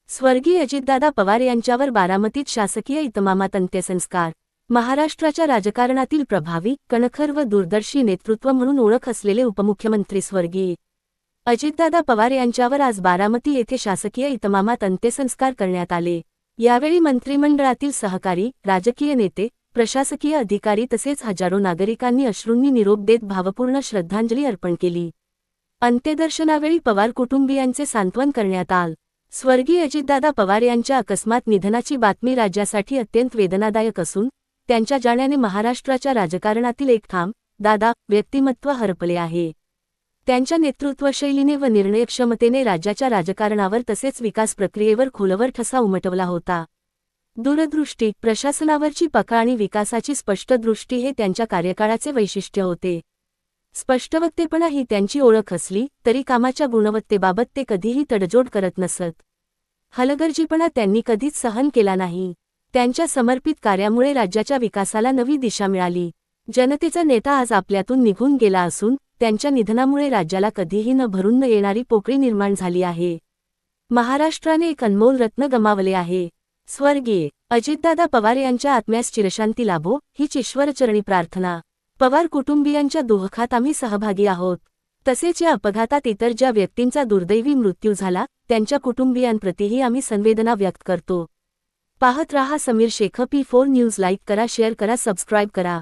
स्वर्गीय अजितदादा पवार यांच्यावर बारामतीत शासकीय इतमामात अंत्यसंस्कार। महाराष्ट्राच्या राजकारणातील प्रभावी, कणखर व दूरदर्शी नेतृत्व म्हणून ओळख असलेले उपमुख्यमंत्री स्वर्गीय अजितदादा पवार यांच्यावर आज बारामती येथे शासकीय इतमामात अंत्यसंस्कार करण्यात आले। यावेळी मंत्रिमंडळातील सहकारी, राजकीय नेते, प्रशासकीय अधिकारी तसेच हजारो नागरिकांनी अश्रूंनी निरोप देत भावपूर्ण श्रद्धांजली अर्पण केली। अंत्यदर्शनावेळी पवार कुटुंबियांचे सांत्वन करण्यात आले। स्वर्गीय अजितदादा पवार यांच्या अकस्मात निधनाची बातमी राज्यासाठी अत्यंत वेदनादायक असून त्यांच्या जाण्याने महाराष्ट्राच्या राजकारणातील एक ठाम, दादा व्यक्तिमत्व हरपले आहे। त्यांच्या नेतृत्वशैलीने व निर्णयक्षमतेने राज्याच्या राजकारणावर तसेच विकास प्रक्रियेवर खोलवर ठसा उमटवला होता। दूरदृष्टी, प्रशासनावरची पकड आणि विकासाची स्पष्ट दृष्टी हे त्यांच्या कार्यकाळाचे वैशिष्ट्य होते। स्पष्टवक्तेपणा ही त्यांची ओळख असली तरी कामाच्या गुणवत्तेबाबत ते कधीही तडजोड करत नसत। हलगर्जीपणा त्यांनी कधीच सहन केला नाही। त्यांच्या समर्पित कार्यामुळे राज्याच्या विकासाला नवी दिशा मिळाली। जनतेचा नेता आज आपल्यातून निघून गेला असून त्यांच्या निधनामुळे राज्याला कधीही न भरून न येणारी पोकळी निर्माण झाली आहे। महाराष्ट्राने एक अनमोल रत्न गमावले आहे। स्वर्गीय अजितदादा पवार यांच्या आत्म्यास चिरशांती लाभो हीच ईश्वरचरणी प्रार्थना। पवार कुटुंबियांच्या दुःखात आम्ही सहभागी आहोत। तसेच या अपघातात इतर ज्या व्यक्तींचा दुर्दैवी मृत्यू झाला त्यांच्या कुटुंबियांप्रतीही आम्ही संवेदना व्यक्त करतो। पाहत रहा Sameer Shaikh P4 news. Like करा, शेअर करा, सबस्क्राईब करा।